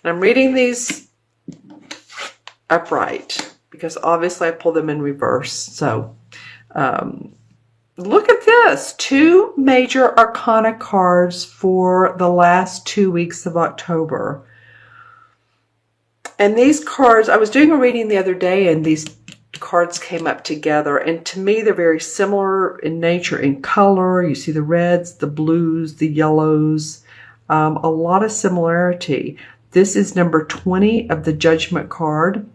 And I'm reading these upright because obviously I pull them in reverse. So look at this. 2 major arcana cards for the last 2 weeks of October. And these cards, I was doing a reading the other day and these cards came up together. And to me, they're very similar in nature, in color. You see the reds, the blues, the yellows, a lot of similarity. This is number 20 of the Judgment card.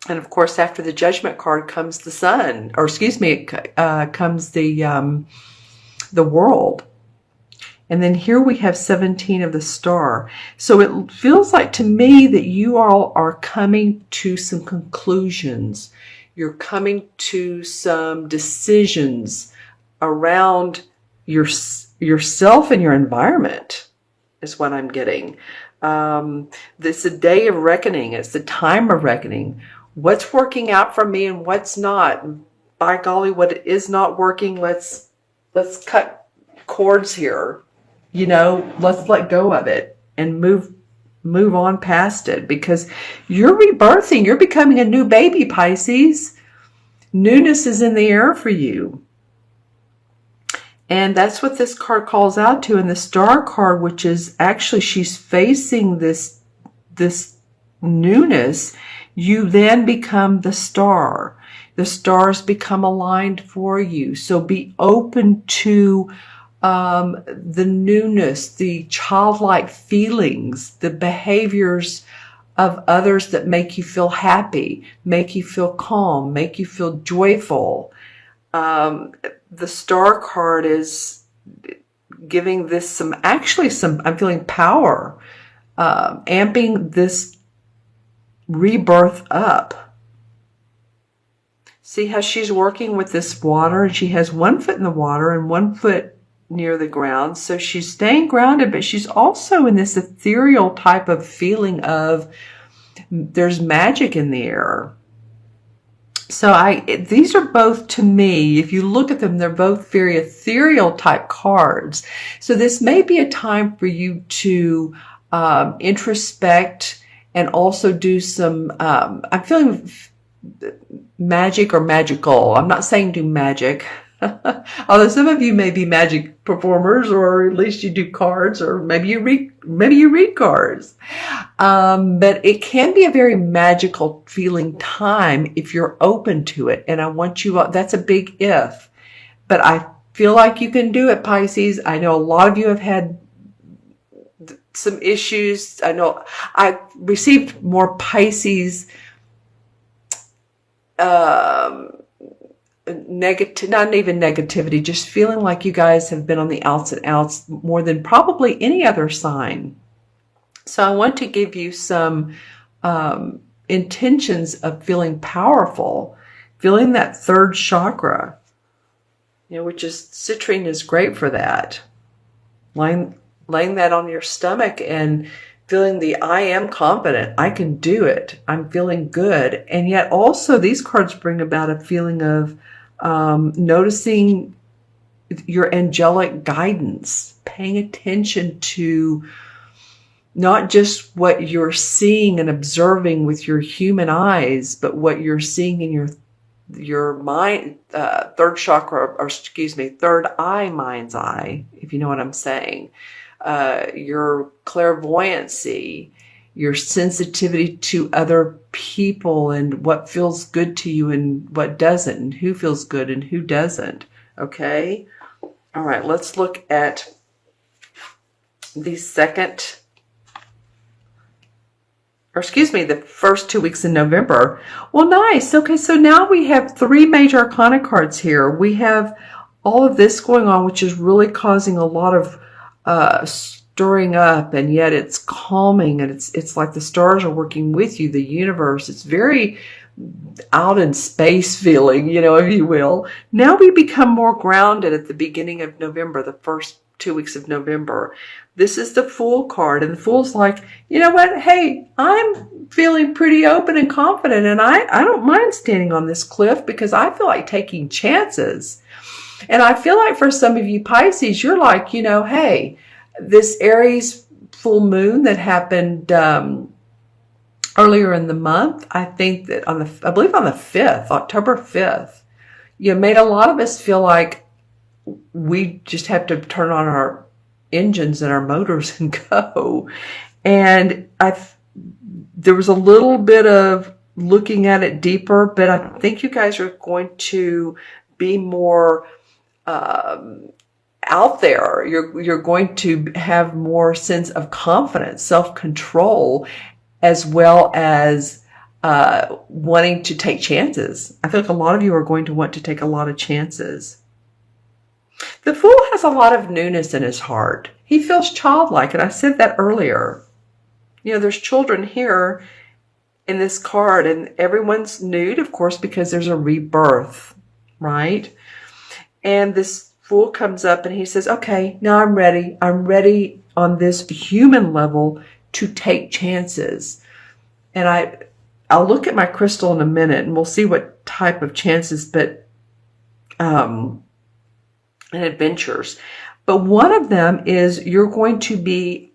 And of course, after the Judgment card comes the Sun, or excuse me, comes the World. And then here we have 17 of the Star. So it feels like to me that you all are coming to some conclusions. You're coming to some decisions around yourself and your environment is what I'm getting. This is a day of reckoning. It's the time of reckoning. What's working out for me and what's not? By golly, what is not working, let's cut cords here. You know, let's let go of it and move on past it, because you're rebirthing. You're becoming a new baby, Pisces. Newness is in the air for you. And that's what this card calls out to. And the Star card, which is actually, she's facing this newness, you then become the star. The stars become aligned for you. So be open to the newness, the childlike feelings, the behaviors of others that make you feel happy, make you feel calm, make you feel joyful. The Star card is giving this I'm feeling power, amping this rebirth up. See how she's working with this water, and she has 1 foot in the water and 1 foot near the ground. So she's staying grounded, but she's also in this ethereal type of feeling of there's magic in the air. So these are both, to me, if you look at them, they're both very ethereal type cards. So this may be a time for you to introspect and also do some, I'm feeling magic or magical. I'm not saying do magic. Although some of you may be magic performers, or at least you do cards, or maybe you read cards. But it can be a very magical feeling time if you're open to it. And I want you, that's a big if, but I feel like you can do it, Pisces. I know a lot of you have had some issues. I know I received more Pisces, not even negativity, just feeling like you guys have been on the outs and outs more than probably any other sign. So I want to give you some intentions of feeling powerful, feeling that 3rd chakra, which is citrine is great for that. Laying that on your stomach and feeling the I am confident, I can do it, I'm feeling good. And yet also these cards bring about a feeling of noticing your angelic guidance, paying attention to not just what you're seeing and observing with your human eyes, but what you're seeing in your mind, 3rd chakra, or excuse me, 3rd eye, mind's eye, if you know what I'm saying. Your clairvoyancy, your sensitivity to other people and what feels good to you and what doesn't, and who feels good and who doesn't. Okay? All right, let's look at the first 2 weeks in November. Well, nice. Okay, so now we have 3 major arcana cards here. We have all of this going on, which is really causing a lot of stirring up, and yet it's calming, and it's like the stars are working with you, the universe. It's very out in space feeling, if you will. Now we become more grounded at the beginning of November, the first 2 weeks of November. This is the Fool card, and the Fool's like, you know what? Hey, I'm feeling pretty open and confident, and I don't mind standing on this cliff because I feel like taking chances. And I feel like for some of you Pisces, you're like, hey, this Aries full moon that happened earlier in the month. I think that I believe on the 5th, October 5th, made a lot of us feel like we just have to turn on our engines and our motors and go. And there was a little bit of looking at it deeper, but I think you guys are going to be more out there. You're going to have more sense of confidence, self-control, as well as wanting to take chances. I feel like a lot of you are going to want to take a lot of chances. The Fool has a lot of newness in his heart. He feels childlike, and I said that earlier. There's children here in this card, and everyone's nude, of course, because there's a rebirth, right? And this Fool comes up and he says, okay, now I'm ready. I'm ready on this human level to take chances. And I'll look at my crystal in a minute and we'll see what type of chances, but and adventures. But one of them is you're going to be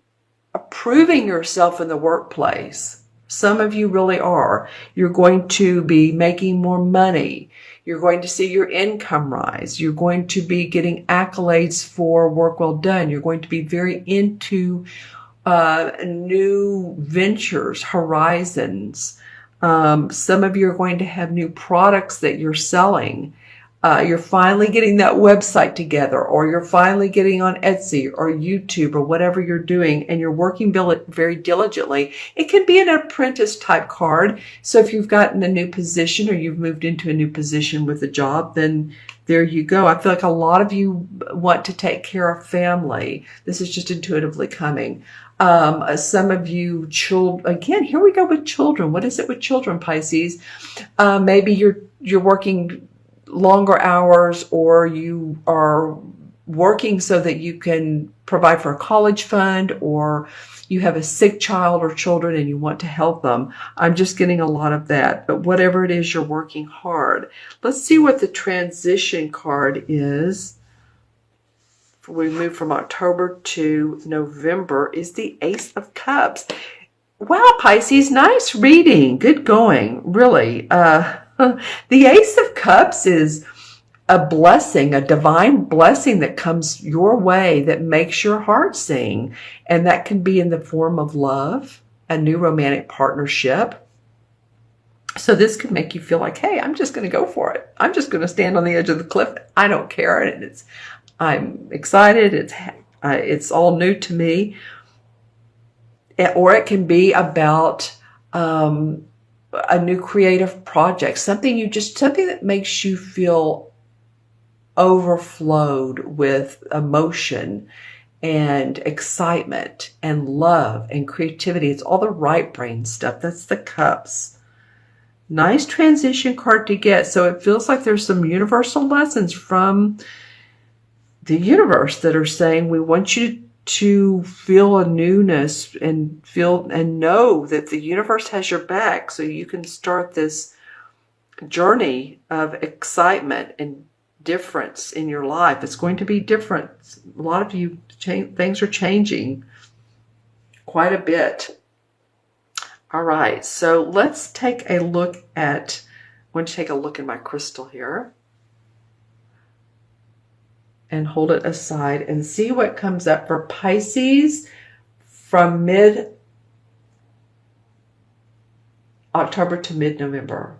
proving yourself in the workplace. Some of you really are. You're going to be making more money. You're going to see your income rise. You're going to be getting accolades for work well done. You're going to be very into new ventures, horizons. Some of you are going to have new products that you're selling. You're finally getting that website together, or you're finally getting on Etsy or YouTube or whatever you're doing, and you're working very diligently. It can be an apprentice type card. So if you've gotten a new position or you've moved into a new position with a job, then there you go. I feel like a lot of you want to take care of family. This is just intuitively coming. Some of you, again, here we go with children. What is it with children, Pisces? Maybe you're working longer hours, or you are working so that you can provide for a college fund, or you have a sick child or children and you want to help them. I'm just getting a lot of that. But whatever it is, you're working hard. Let's see what the transition card is. We move from October to November is the Ace of Cups. Wow, Pisces, nice reading. Good going, really. The Ace of Cups is a blessing, a divine blessing that comes your way that makes your heart sing. And that can be in the form of love, a new romantic partnership. So this could make you feel like, hey, I'm just going to go for it. I'm just going to stand on the edge of the cliff. I don't care. And I'm excited. It's all new to me. Or it can be about a new creative project, something that makes you feel overflowed with emotion and excitement and love and creativity. It's all the right brain stuff. That's the Cups. Nice transition card to get. So it feels like there's some universal lessons from the universe that are saying, we want you to feel a newness and feel and know that the universe has your back, so you can start this journey of excitement and difference in your life. It's going to be different. A lot of you, things are changing quite a bit. All right, so let's take a look at, I'm going to take a look in my crystal here and hold it aside and see what comes up for Pisces from mid-October to mid-November.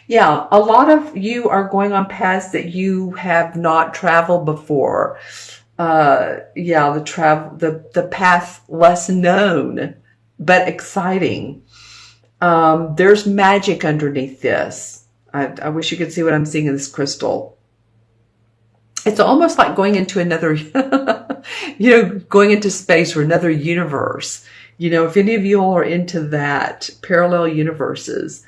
Yeah, a lot of you are going on paths that you have not traveled before. The path less known, but exciting. There's magic underneath this. I wish you could see what I'm seeing in this crystal. It's almost like going into another, going into space or another universe. If any of you all are into that, parallel universes,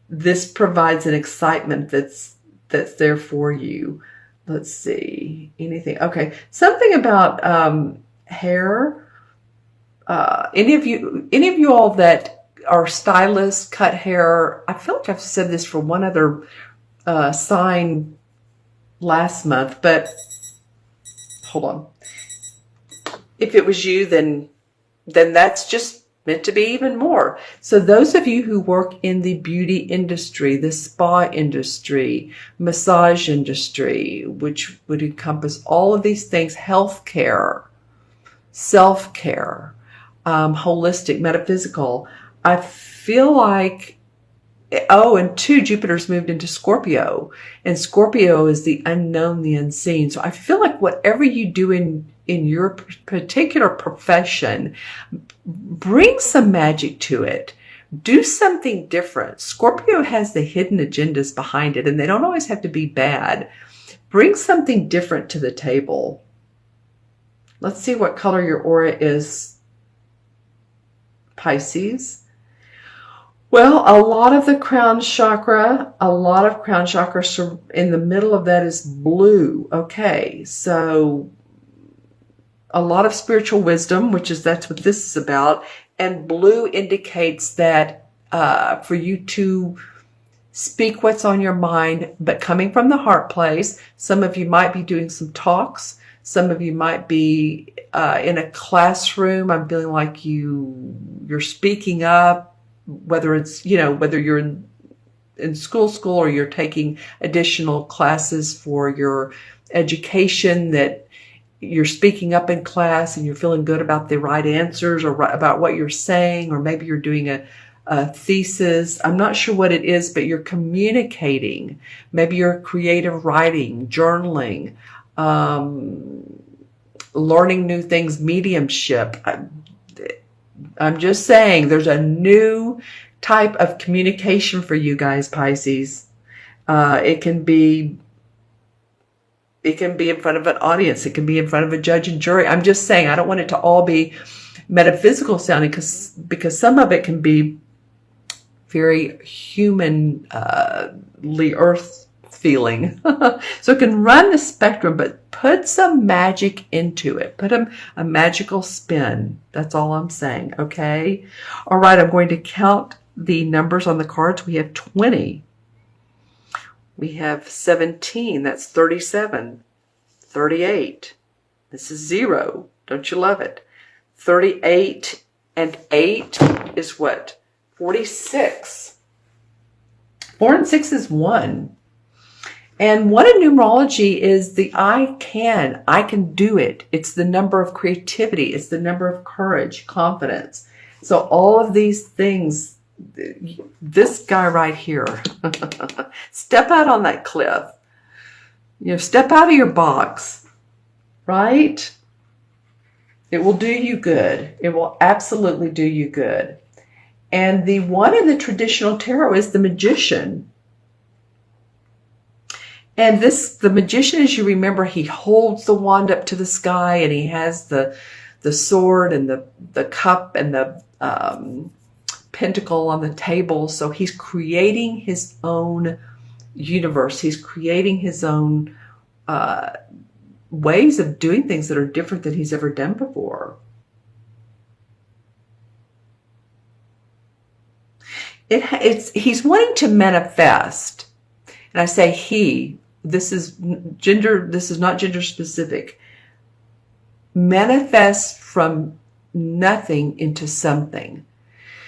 this provides an excitement that's there for you. Let's see, anything. Okay, something about hair. Any of you all that are stylists, cut hair. I feel like I've said this for one other sign last month, but hold on. if it was you, then that's just meant to be even more. So those of you who work in the beauty industry, the spa industry, massage industry, which would encompass all of these things, healthcare, self-care, holistic, metaphysical, I feel like, oh, and 2, Jupiter's moved into Scorpio, and Scorpio is the unknown, the unseen. So I feel like whatever you do in your particular profession, bring some magic to it. Do something different. Scorpio has the hidden agendas behind it, and they don't always have to be bad. Bring something different to the table. Let's see what color your aura is, Pisces. Well, a lot of the crown chakra, in the middle of that is blue. Okay, so a lot of spiritual wisdom, that's what this is about. And blue indicates that for you to speak what's on your mind, but coming from the heart place. Some of you might be doing some talks. Some of you might be in a classroom. I'm feeling like you're speaking up, whether it's, whether you're in school or you're taking additional classes for your education, that you're speaking up in class and you're feeling good about the right answers or about what you're saying, or maybe you're doing a thesis. I'm not sure what it is, but you're communicating. Maybe you're creative writing, journaling, learning new things, mediumship. I'm just saying there's a new type of communication for you guys, Pisces. It can be in front of an audience. It can be in front of a judge and jury. I'm just saying, I don't want it to all be metaphysical sounding, because some of it can be very humanly earth feeling. So it can run the spectrum, but put some magic into it. Put a magical spin. That's all I'm saying. Okay. All right. I'm going to count the numbers on the cards. We have 20. We have 17. That's 37. 38. This is 0. Don't you love it? 38 and 8 is what? 46. 4 and 6 is 1. And 1 in numerology is the I can do it. It's the number of creativity. It's the number of courage, confidence. So all of these things, this guy right here, step out on that cliff, step out of your box, right? It will do you good. It will absolutely do you good. And the 1 in the traditional tarot is the Magician. And the Magician, as you remember, he holds the wand up to the sky, and he has the sword and the cup and the pentacle on the table. So he's creating his own universe. He's creating his own ways of doing things that are different than he's ever done before. He's wanting to manifest. And I say he, this is not gender specific. Manifest from nothing into something.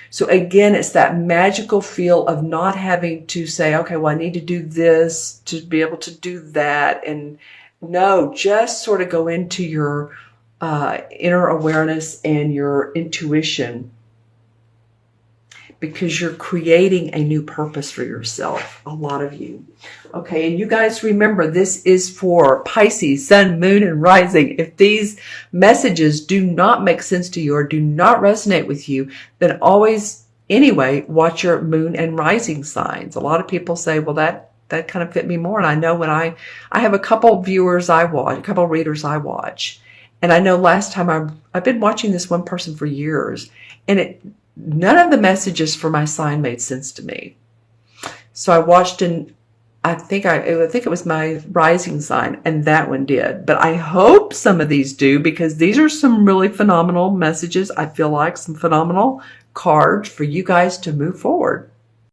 So again, it's that magical feel of not having to say, okay, well, I need to do this to be able to do that. And no, just sort of go into your inner awareness and your intuition, because you're creating a new purpose for yourself, a lot of you. Okay, and you guys remember, this is for Pisces, Sun, Moon, and Rising. If these messages do not make sense to you or do not resonate with you, then always, anyway, watch your Moon and Rising signs. A lot of people say, well, that kind of fit me more. And I know when I have a couple viewers I watch, a couple readers I watch. And I know last time I've been watching this one person for years, and none of the messages for my sign made sense to me. So I watched, and I think it was my rising sign, and that one did. But I hope some of these do, because these are some really phenomenal messages. I feel like some phenomenal cards for you guys to move forward.